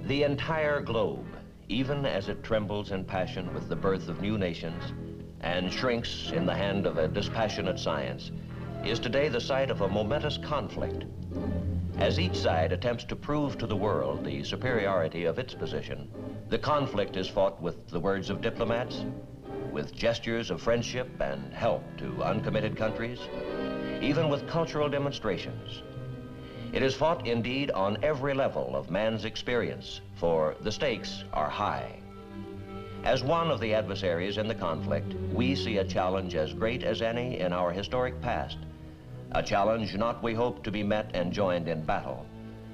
The entire globe, even as it trembles in passion with the birth of new nations and shrinks in the hand of a dispassionate science, is today the site of a momentous conflict. As each side attempts to prove to the world the superiority of its position, the conflict is fought with the words of diplomats, with gestures of friendship and help to uncommitted countries, even with cultural demonstrations. It is fought indeed on every level of man's experience, for the stakes are high. As one of the adversaries in the conflict, we see a challenge as great as any in our historic past. A challenge not, we hope, to be met and joined in battle,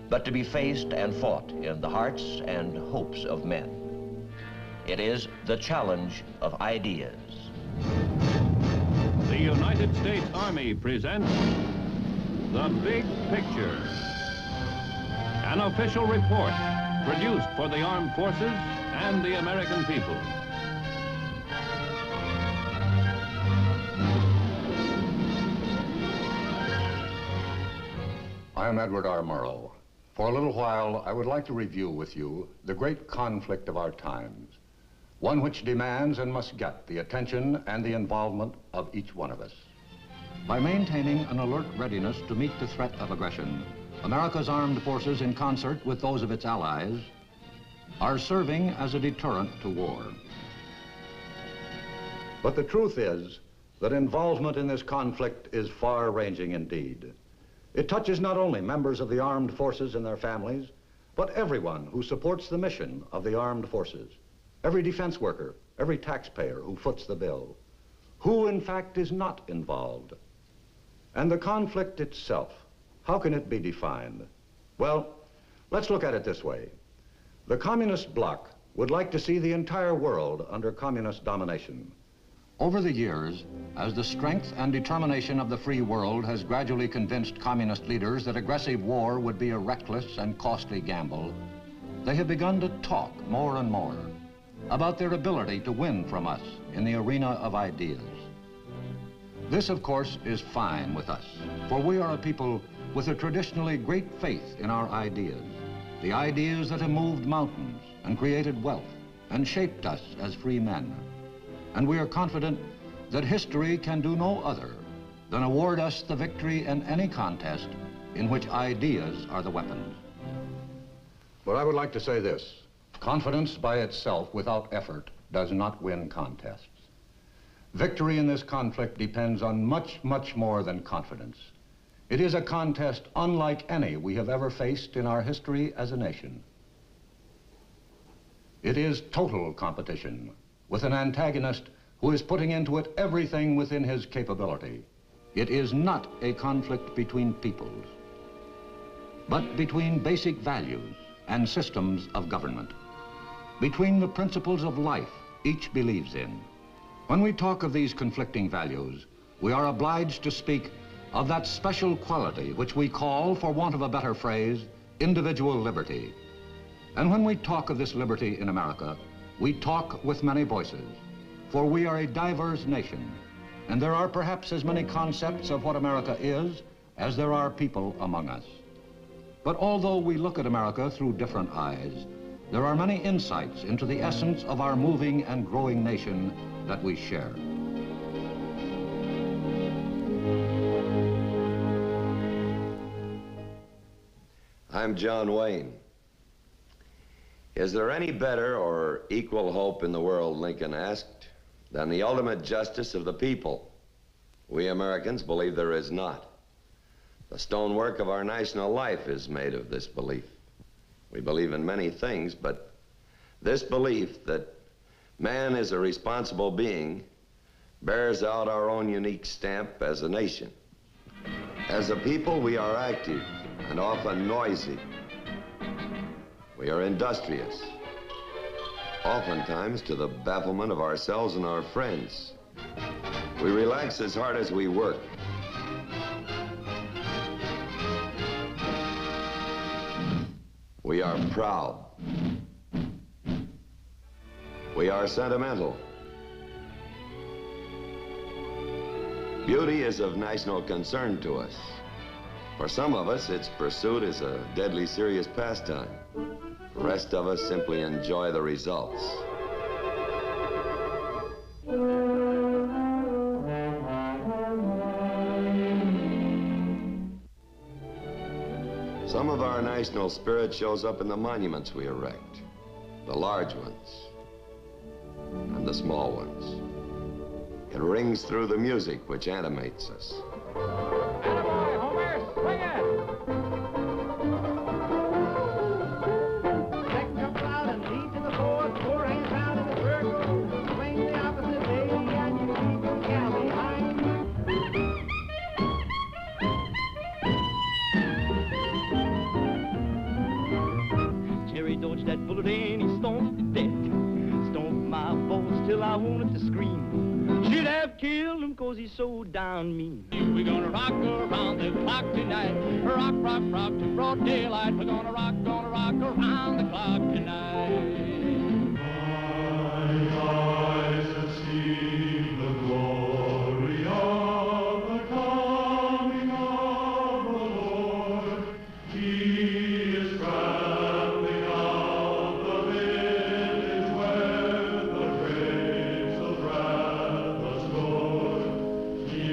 but to be faced and fought in the hearts and hopes of men. It is the challenge of ideas. The United States Army presents The Big Picture, an official report produced for the armed forces and the American people. I am Edward R. Murrow. For a little while, I would like to review with you the great conflict of our times, one which demands and must get the attention and the involvement of each one of us. By maintaining an alert readiness to meet the threat of aggression, America's armed forces, in concert with those of its allies, are serving as a deterrent to war. But the truth is that involvement in this conflict is far-ranging indeed. It touches not only members of the armed forces and their families, but everyone who supports the mission of the armed forces, every defense worker, every taxpayer who foots the bill. Who, in fact, is not involved? And the conflict itself, how can it be defined? Well, let's look at it this way. The communist bloc would like to see the entire world under communist domination. Over the years, as the strength and determination of the free world has gradually convinced communist leaders that aggressive war would be a reckless and costly gamble, they have begun to talk more and more about their ability to win from us in the arena of ideas. This, of course, is fine with us, for we are a people with a traditionally great faith in our ideas, the ideas that have moved mountains and created wealth and shaped us as free men. And we are confident that history can do no other than award us the victory in any contest in which ideas are the weapons. But I would like to say this: confidence by itself without effort does not win contests. Victory in this conflict depends on much, much more than confidence. It is a contest unlike any we have ever faced in our history as a nation. It is total competition with an antagonist who is putting into it everything within his capability. It is not a conflict between peoples, but between basic values and systems of government, between the principles of life each believes in. When we talk of these conflicting values, we are obliged to speak of that special quality which we call, for want of a better phrase, individual liberty. And when we talk of this liberty in America, we talk with many voices, for we are a diverse nation, and there are perhaps as many concepts of what America is as there are people among us. But although we look at America through different eyes, there are many insights into the essence of our moving and growing nation that we share. I'm John Wayne. Is there any better or equal hope in the world, Lincoln asked, than the ultimate justice of the people? We Americans believe there is not. The stonework of our national life is made of this belief. We believe in many things, but this belief that man is a responsible being bears out our own unique stamp as a nation. As a people, we are active and often noisy. We are industrious, oftentimes to the bafflement of ourselves and our friends. We relax as hard as we work. We are proud. We are sentimental. Beauty is of national concern to us. For some of us, its pursuit is a deadly serious pastime. The rest of us simply enjoy the results. Some of our national spirit shows up in the monuments we erect, the large ones and the small ones. It rings through the music which animates us. Attaboy, Homer, swing it! Second jump out and lead to the fourth, four hands out in the circle, swing the opposite way and you keep your gal behind. Jerry dodged that bullet and he stomped the deck. Stomped my balls till I wanted to scream. Should have killed him 'cause he's so down mean. We're gonna rock around the clock tonight. Rock, rock, rock to broad daylight. We're gonna rock around the clock tonight. My eyes have seen the glory of the coming of the Lord. He is traveling out the village where the grapes of wrath are stored. He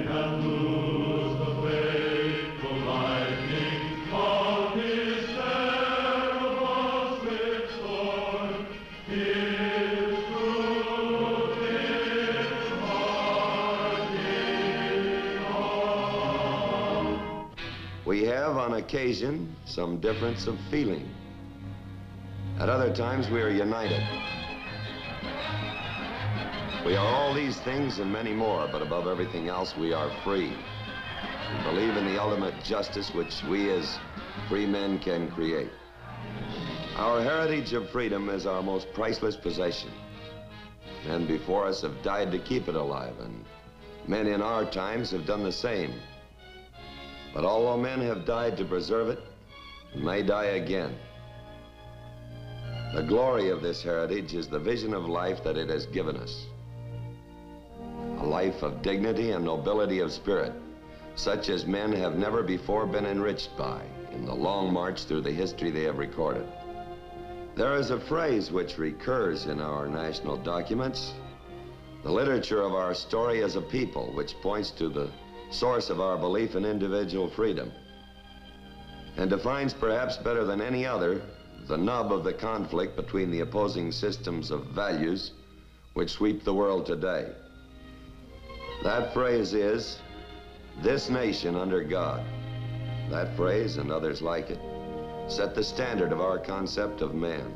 hath loosed the fateful lightning of his terrible swift sword. His truth is marching on. We have, on occasion, some difference of feeling. At other times, we are united. We are all these things and many more, but above everything else, we are free. We believe in the ultimate justice which we as free men can create. Our heritage of freedom is our most priceless possession. Men before us have died to keep it alive, and men in our times have done the same. But although men have died to preserve it, and may die again, the glory of this heritage is the vision of life that it has given us. A life of dignity and nobility of spirit, such as men have never before been enriched by in the long march through the history they have recorded. There is a phrase which recurs in our national documents, the literature of our story as a people, which points to the source of our belief in individual freedom, and defines perhaps better than any other the nub of the conflict between the opposing systems of values which sweep the world today. That phrase is, "This nation under God." That phrase and others like it set the standard of our concept of man.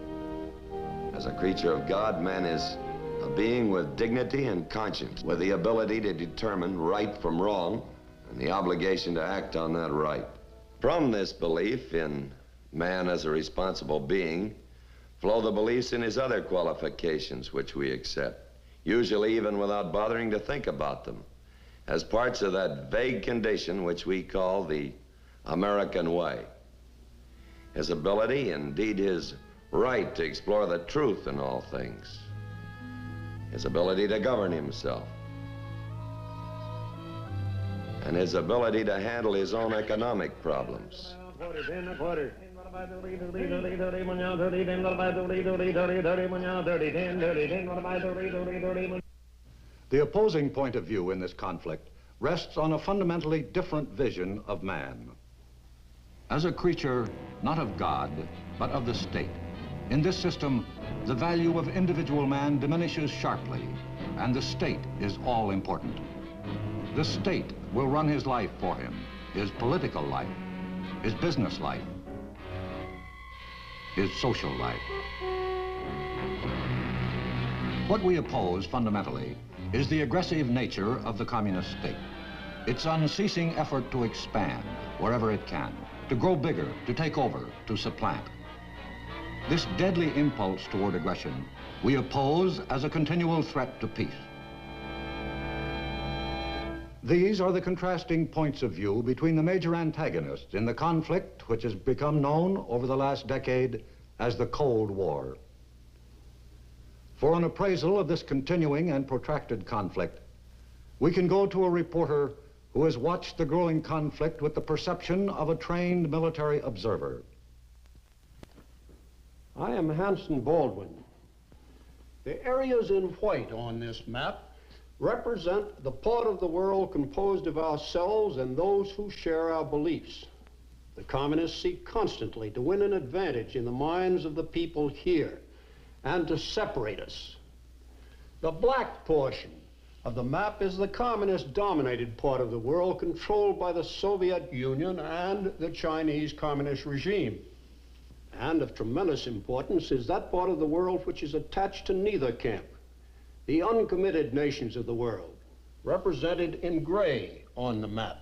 As a creature of God, man is a being with dignity and conscience, with the ability to determine right from wrong and the obligation to act on that right. From this belief in man as a responsible being flow the beliefs in his other qualifications which we accept, usually even without bothering to think about them, as parts of that vague condition which we call the American way. His ability, indeed his right to explore the truth in all things, his ability to govern himself, and his ability to handle his own economic problems. The opposing point of view in this conflict rests on a fundamentally different vision of man. As a creature, not of God, but of the state. In this system, the value of individual man diminishes sharply, and the state is all important. The state will run his life for him, his political life, his business life, his social life. What we oppose fundamentally is the aggressive nature of the communist state. Its unceasing effort to expand wherever it can, to grow bigger, to take over, to supplant. This deadly impulse toward aggression we oppose as a continual threat to peace. These are the contrasting points of view between the major antagonists in the conflict which has become known over the last decade as the Cold War. For an appraisal of this continuing and protracted conflict, we can go to a reporter who has watched the growing conflict with the perception of a trained military observer. I am Hanson Baldwin. The areas in white on this map represent the part of the world composed of ourselves and those who share our beliefs. The communists seek constantly to win an advantage in the minds of the people here and to separate us. The black portion of the map is the communist-dominated part of the world controlled by the Soviet Union and the Chinese Communist regime. And of tremendous importance is that part of the world which is attached to neither camp, the uncommitted nations of the world, represented in gray on the map.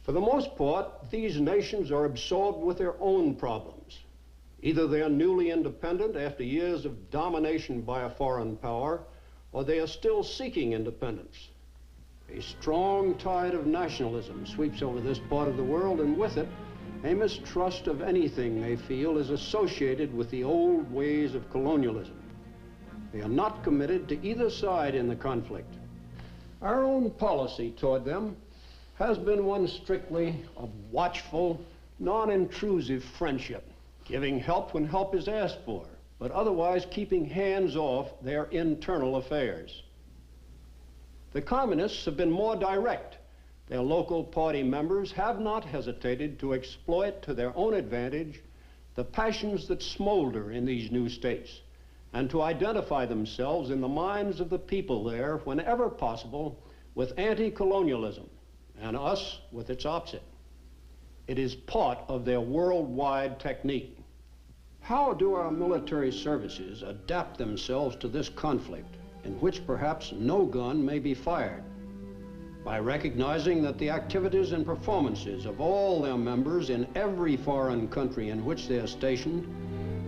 For the most part, these nations are absorbed with their own problems. Either they are newly independent after years of domination by a foreign power, or they are still seeking independence. A strong tide of nationalism sweeps over this part of the world, and with it, a mistrust of anything they feel is associated with the old ways of colonialism. They are not committed to either side in the conflict. Our own policy toward them has been one strictly of watchful, non-intrusive friendship, giving help when help is asked for, but otherwise keeping hands off their internal affairs. The communists have been more direct. Their local party members have not hesitated to exploit to their own advantage the passions that smolder in these new states, and to identify themselves in the minds of the people there, whenever possible, with anti-colonialism, and us with its opposite. It is part of their worldwide technique. How do our military services adapt themselves to this conflict, in which perhaps no gun may be fired? By recognizing that the activities and performances of all their members in every foreign country in which they are stationed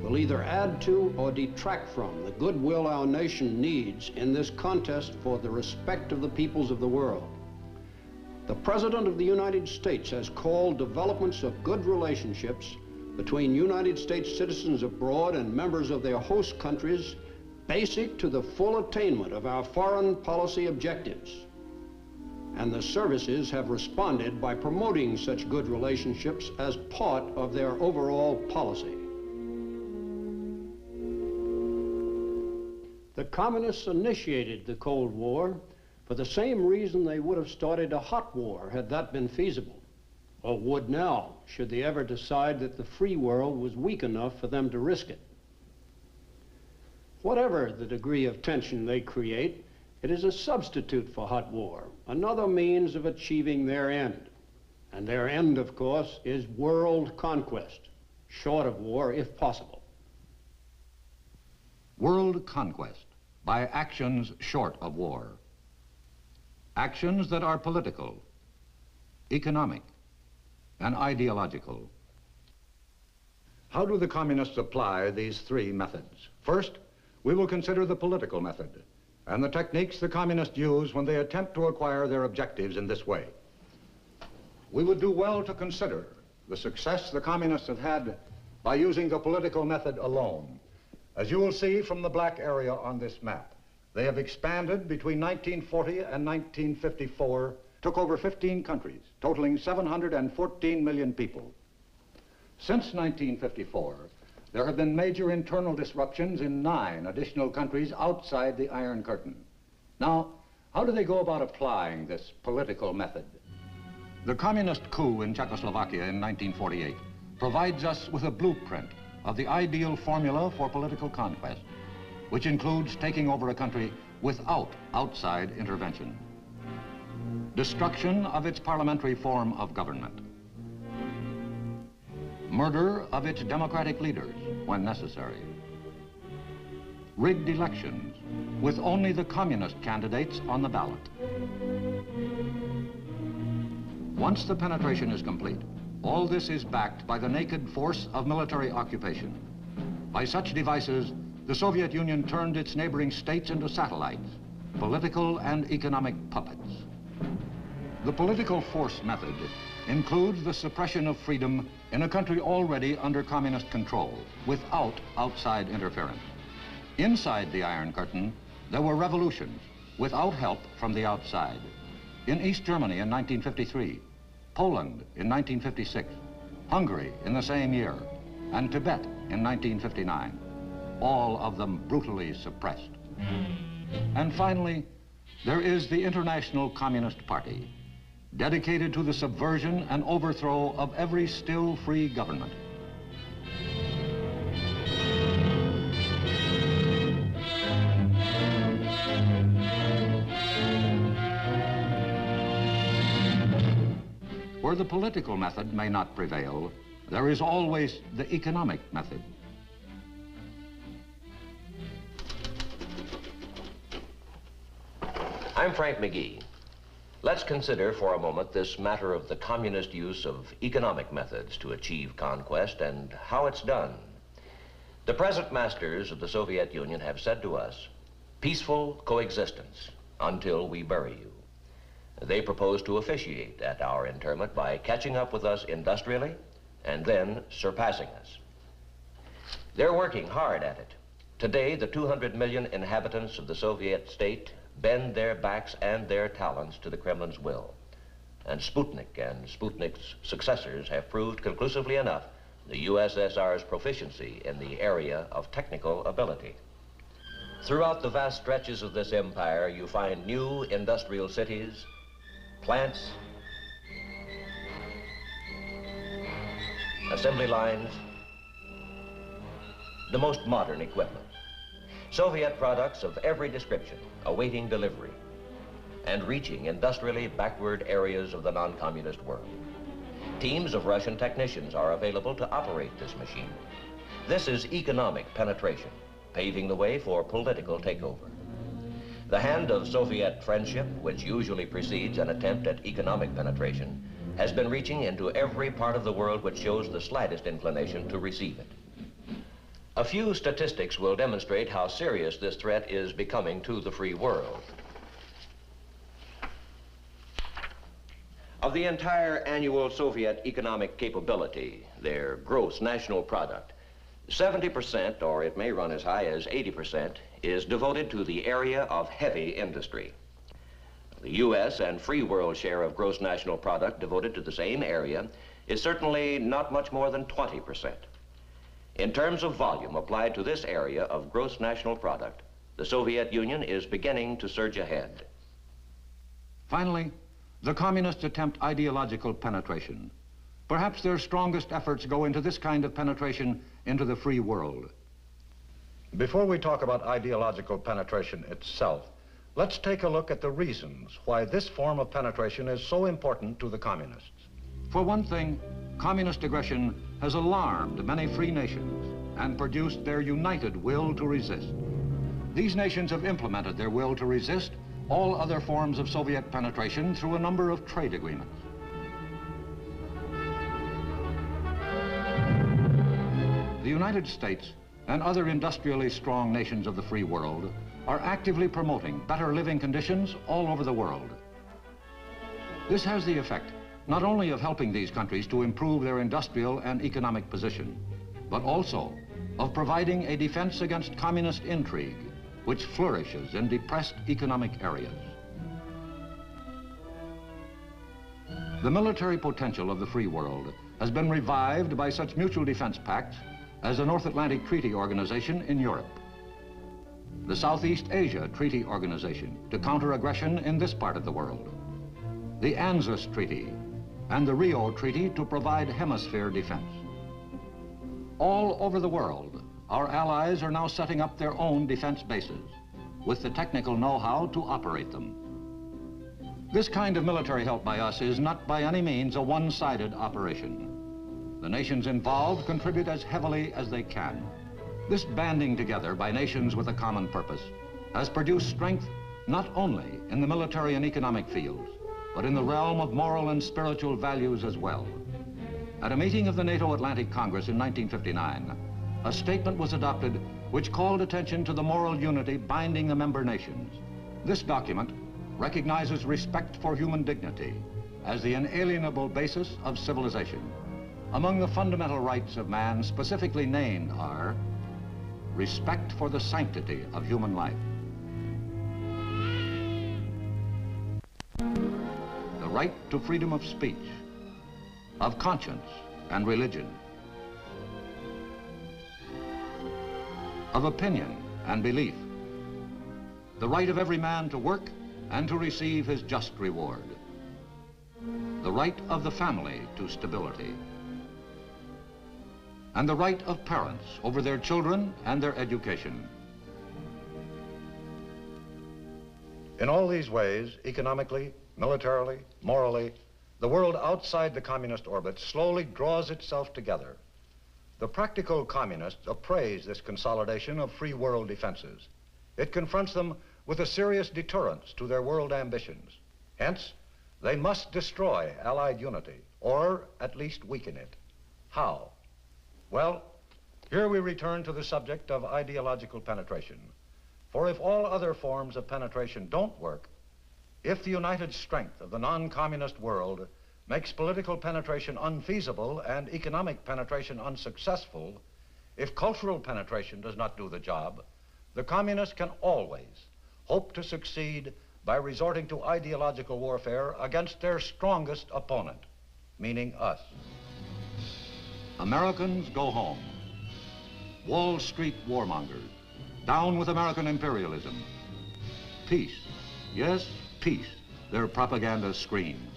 will either add to or detract from the goodwill our nation needs in this contest for the respect of the peoples of the world. The President of the United States has called developments of good relationships between United States citizens abroad and members of their host countries basic to the full attainment of our foreign policy objectives. And the services have responded by promoting such good relationships as part of their overall policy. The communists initiated the Cold War for the same reason they would have started a hot war had that been feasible, or would now, should they ever decide that the free world was weak enough for them to risk it. Whatever the degree of tension they create, it is a substitute for hot war, another means of achieving their end. And their end, of course, is world conquest, short of war if possible. World conquest by actions short of war. Actions that are political, economic, and ideological. How do the communists apply these three methods? First, we will consider the political method and the techniques the communists use when they attempt to acquire their objectives in this way. We would do well to consider the success the communists have had by using the political method alone. As you will see from the black area on this map, they have expanded between 1940 and 1954, took over 15 countries, totaling 714 million people. Since 1954, there have been major internal disruptions in 9 additional countries outside the Iron Curtain. Now, how do they go about applying this political method? The communist coup in Czechoslovakia in 1948 provides us with a blueprint of the ideal formula for political conquest, which includes taking over a country without outside intervention. Destruction of its parliamentary form of government. Murder of its democratic leaders when necessary. Rigged elections with only the communist candidates on the ballot. Once the penetration is complete, all this is backed by the naked force of military occupation. By such devices, the Soviet Union turned its neighboring states into satellites, political and economic puppets. The political force method includes the suppression of freedom in a country already under communist control, without outside interference. Inside the Iron Curtain, there were revolutions without help from the outside. In East Germany in 1953, Poland in 1956, Hungary in the same year, and Tibet in 1959, all of them brutally suppressed. And finally, there is the International Communist Party, dedicated to the subversion and overthrow of every still free government. Where the political method may not prevail, there is always the economic method. I'm Frank McGee. Let's consider for a moment this matter of the communist use of economic methods to achieve conquest and how it's done. The present masters of the Soviet Union have said to us, peaceful coexistence until we bury you. They propose to officiate at our interment by catching up with us industrially and then surpassing us. They're working hard at it. Today, the 200 million inhabitants of the Soviet state bend their backs and their talents to the Kremlin's will. And Sputnik and Sputnik's successors have proved conclusively enough the USSR's proficiency in the area of technical ability. Throughout the vast stretches of this empire, you find new industrial cities, plants, assembly lines, the most modern equipment. Soviet products of every description awaiting delivery and reaching industrially backward areas of the non-communist world. Teams of Russian technicians are available to operate this machine. This is economic penetration, paving the way for political takeover. The hand of Soviet friendship, which usually precedes an attempt at economic penetration, has been reaching into every part of the world which shows the slightest inclination to receive it. A few statistics will demonstrate how serious this threat is becoming to the free world. Of the entire annual Soviet economic capability, their gross national product, 70%, or it may run as high as 80%, is devoted to the area of heavy industry. The U.S. and free world share of gross national product devoted to the same area is certainly not much more than 20%. In terms of volume applied to this area of gross national product, the Soviet Union is beginning to surge ahead. Finally, the communists attempt ideological penetration. Perhaps their strongest efforts go into this kind of penetration into the free world. Before we talk about ideological penetration itself, let's take a look at the reasons why this form of penetration is so important to the communists. For one thing, communist aggression has alarmed many free nations and produced their united will to resist. These nations have implemented their will to resist all other forms of Soviet penetration through a number of trade agreements. The United States and other industrially strong nations of the free world are actively promoting better living conditions all over the world. This has the effect not only of helping these countries to improve their industrial and economic position, but also of providing a defense against communist intrigue, which flourishes in depressed economic areas. The military potential of the free world has been revived by such mutual defense pacts as the North Atlantic Treaty Organization in Europe, the Southeast Asia Treaty Organization to counter aggression in this part of the world, the ANZUS Treaty, and the Rio Treaty to provide hemisphere defense. All over the world, our allies are now setting up their own defense bases with the technical know-how to operate them. This kind of military help by us is not by any means a one-sided operation. The nations involved contribute as heavily as they can. This banding together by nations with a common purpose has produced strength not only in the military and economic fields, but in the realm of moral and spiritual values as well. At a meeting of the NATO Atlantic Congress in 1959, a statement was adopted which called attention to the moral unity binding the member nations. This document recognizes respect for human dignity as the inalienable basis of civilization. Among the fundamental rights of man specifically named are respect for the sanctity of human life, the right to freedom of speech, of conscience and religion, of opinion and belief, the right of every man to work and to receive his just reward, the right of the family to stability, and the right of parents over their children and their education. In all these ways, economically, militarily, morally, the world outside the communist orbit slowly draws itself together. The practical communists appraise this consolidation of free world defenses. It confronts them with a serious deterrence to their world ambitions. Hence, they must destroy Allied unity, or at least weaken it. How? Well, here we return to the subject of ideological penetration. For if all other forms of penetration don't work, if the united strength of the non-communist world makes political penetration unfeasible and economic penetration unsuccessful, if cultural penetration does not do the job, the communists can always hope to succeed by resorting to ideological warfare against their strongest opponent, meaning us. Americans go home. Wall Street warmongers, down with American imperialism. Peace, yes, peace, their propaganda screams.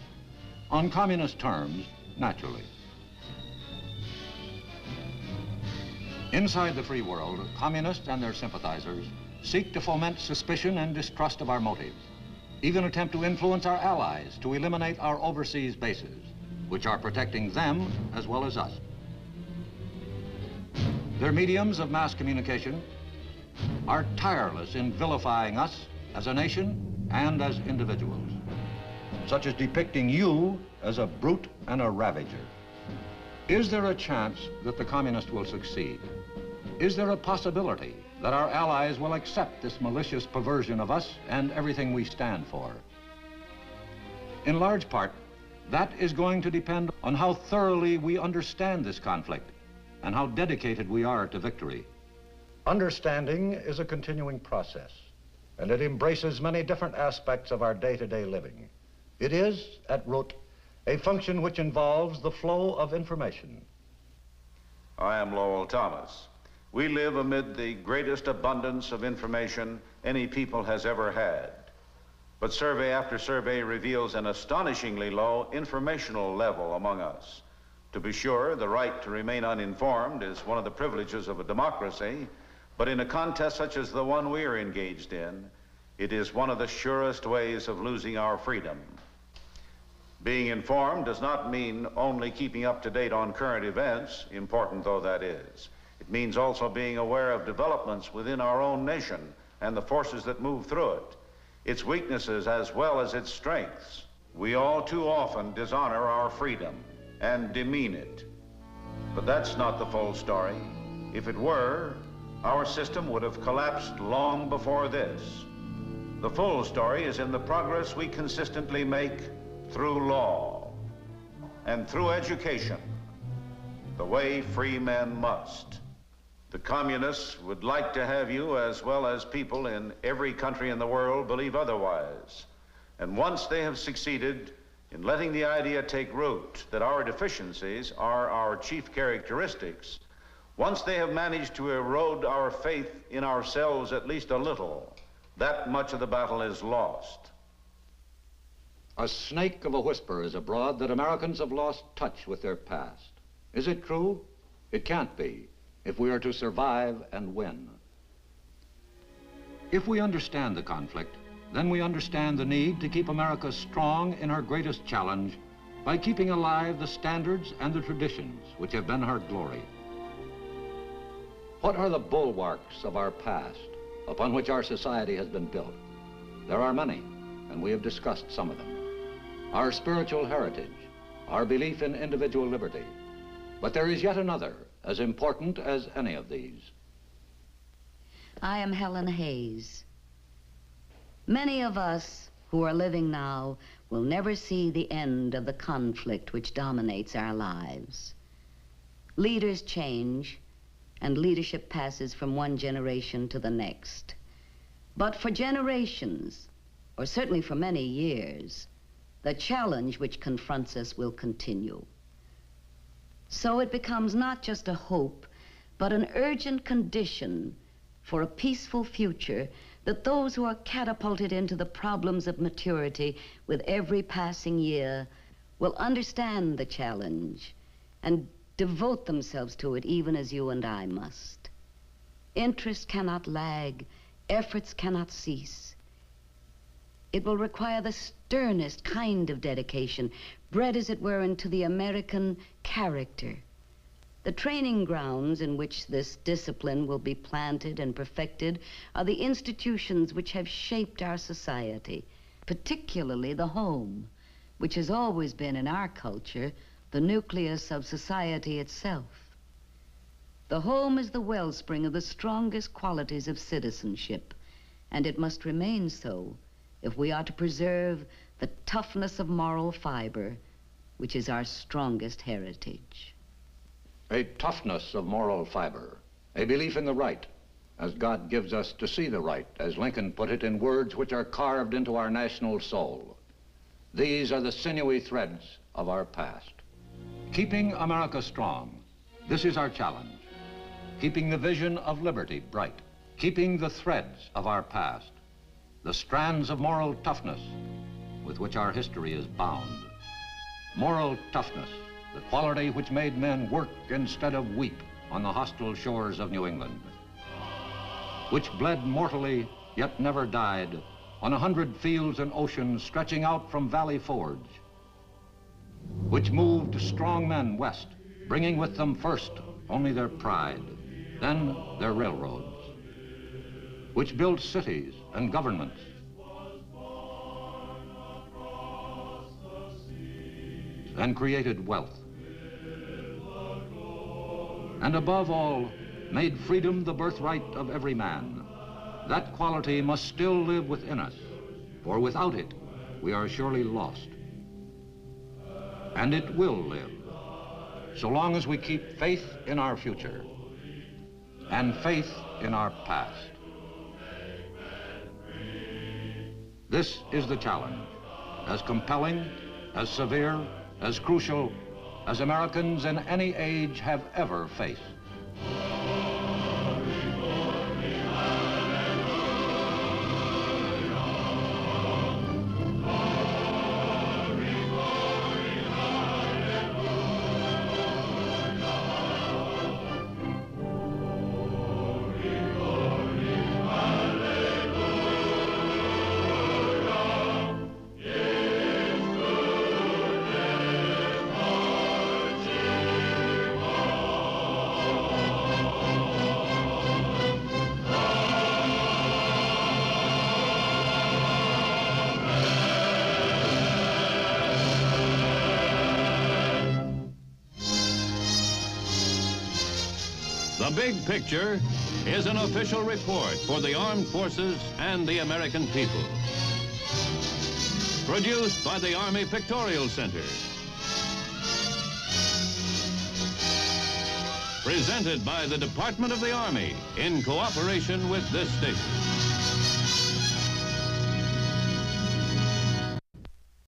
On communist terms, naturally. Inside the free world, communists and their sympathizers seek to foment suspicion and distrust of our motives, even attempt to influence our allies to eliminate our overseas bases, which are protecting them as well as us. Their mediums of mass communication are tireless in vilifying us as a nation and as individuals, such as depicting you as a brute and a ravager. Is there a chance that the communists will succeed? Is there a possibility that our allies will accept this malicious perversion of us and everything we stand for? In large part, that is going to depend on how thoroughly we understand this conflict and how dedicated we are to victory. Understanding is a continuing process, and it embraces many different aspects of our day-to-day living. It is, at root, a function which involves the flow of information. I am Lowell Thomas. We live amid the greatest abundance of information any people has ever had. But survey after survey reveals an astonishingly low informational level among us. To be sure, the right to remain uninformed is one of the privileges of a democracy, but in a contest such as the one we are engaged in, it is one of the surest ways of losing our freedom. Being informed does not mean only keeping up to date on current events, important though that is. It means also being aware of developments within our own nation and the forces that move through it, its weaknesses as well as its strengths. We all too often dishonor our freedom and demean it. But that's not the full story. If it were, our system would have collapsed long before this. The full story is in the progress we consistently make through law and through education, the way free men must. The communists would like to have you, as well as people in every country in the world, believe otherwise. And once they have succeeded in letting the idea take root that our deficiencies are our chief characteristics, once they have managed to erode our faith in ourselves at least a little, that much of the battle is lost. A snake of a whisper is abroad that Americans have lost touch with their past. Is it true? It can't be, if we are to survive and win. If we understand the conflict, then we understand the need to keep America strong in her greatest challenge by keeping alive the standards and the traditions which have been her glory. What are the bulwarks of our past upon which our society has been built? There are many, and we have discussed some of them. Our spiritual heritage, our belief in individual liberty. But there is yet another, as important as any of these. I am Helen Hayes. Many of us who are living now will never see the end of the conflict which dominates our lives. Leaders change, and leadership passes from one generation to the next. But for generations, or certainly for many years, the challenge which confronts us will continue. So it becomes not just a hope, but an urgent condition for a peaceful future that those who are catapulted into the problems of maturity with every passing year will understand the challenge and devote themselves to it even as you and I must. Interest cannot lag, efforts cannot cease. It will require the sternest kind of dedication, bred as it were into the American character. The training grounds in which this discipline will be planted and perfected are the institutions which have shaped our society, particularly the home, which has always been in our culture the nucleus of society itself. The home is the wellspring of the strongest qualities of citizenship, and it must remain so if we are to preserve the toughness of moral fiber, which is our strongest heritage. A toughness of moral fiber, a belief in the right, as God gives us to see the right, as Lincoln put it in words which are carved into our national soul. These are the sinewy threads of our past. Keeping America strong, this is our challenge. Keeping the vision of liberty bright, keeping the threads of our past, the strands of moral toughness with which our history is bound. Moral toughness, the quality which made men work instead of weep on the hostile shores of New England, which bled mortally yet never died on 100 fields and oceans stretching out from Valley Forge, which moved strong men west, bringing with them first only their pride, then their railroads, which built cities and governments, and created wealth, and above all, made freedom the birthright of every man. That quality must still live within us, for without it, we are surely lost. And it will live, so long as we keep faith in our future and faith in our past. This is the challenge, as compelling, as severe, as crucial as Americans in any age have ever faced. The Big Picture is an official report for the armed forces and the American people. Produced by the Army Pictorial Center. Presented by the Department of the Army in cooperation with this station.